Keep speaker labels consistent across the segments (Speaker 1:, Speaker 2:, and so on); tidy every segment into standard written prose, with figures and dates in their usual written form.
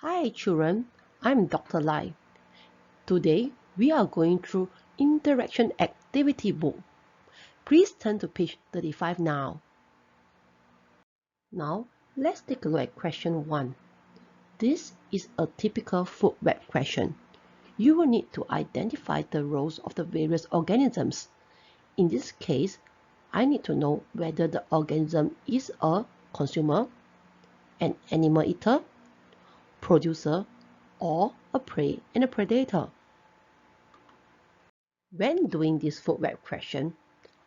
Speaker 1: Hi children, I'm Dr. Lai. Today we are going through Interaction Activity Book. Please turn to page 35 now. Now let's take a look at question 1. This is a typical food web question. You will need to identify the roles of the various organisms. In this case, I need to know whether the organism is a consumer, an animal eater, producer, or a prey and a predator. When doing this food web question,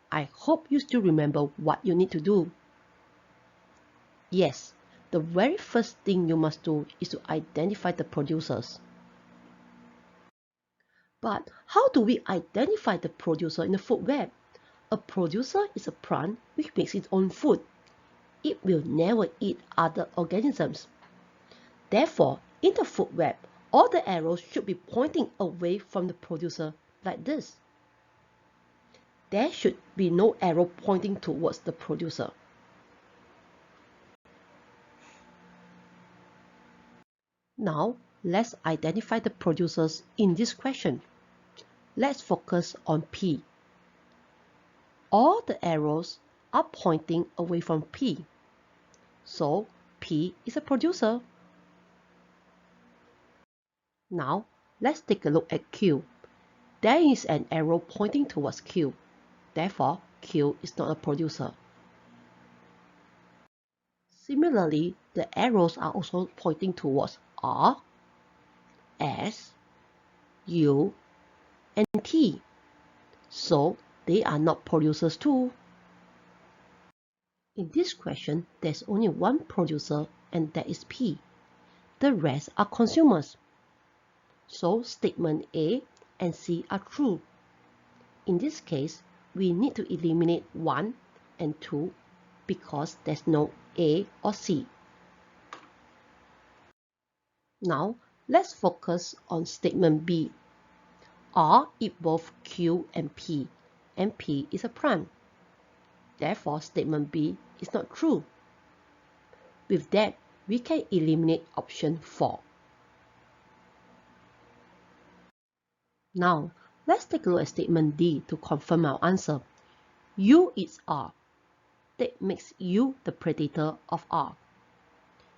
Speaker 1: I hope you still remember what you need to do. Yes, the very first thing you must do is to identify the producers. But how do we identify the producer in the food web? A producer is a plant which makes its own food. It will never eat other organisms. Therefore, in the food web, all the arrows should be pointing away from the producer like this. There should be no arrow pointing towards the producer. Now, let's identify the producers in this question. Let's focus on P. All the arrows are pointing away from P. So, P is a producer. Now, let's take a look at Q. There is an arrow pointing towards Q. Therefore, Q is not a producer. Similarly, the arrows are also pointing towards R, S, U, and T. So, they are not producers too. In this question, there's only one producer and that is P. The rest are consumers. So, statement A and C are true. In this case, we need to eliminate 1 and 2 because there's no A or C. Now, let's focus on statement B. R eat both Q and P is a plant. Therefore, statement B is not true. With that, we can eliminate option 4. Now, let's take a look at statement D to confirm our answer. U eats R. That makes U the predator of R.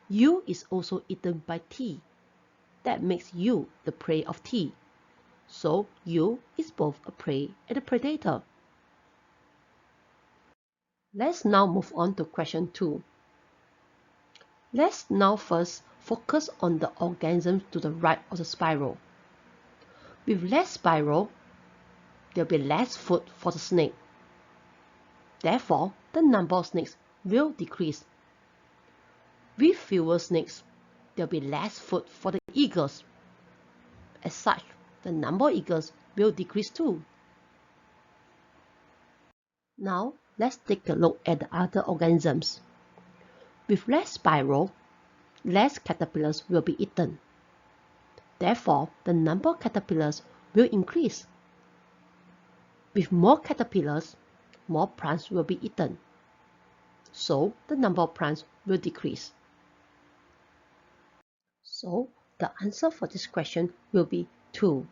Speaker 1: U is also eaten by T. That makes U the prey of T. So, U is both a prey and a predator. Let's now move on to question 2. Let's now first focus on the organisms to the right of the spiral. With less spiral, there will be less food for the snake. Therefore, the number of snakes will decrease. With fewer snakes, there will be less food for the eagles. As such, the number of eagles will decrease too. Now, let's take a look at the other organisms. With less spiral, less caterpillars will be eaten. Therefore, the number of caterpillars will increase. With more caterpillars, more plants will be eaten. So, the number of plants will decrease. So, the answer for this question will be 2.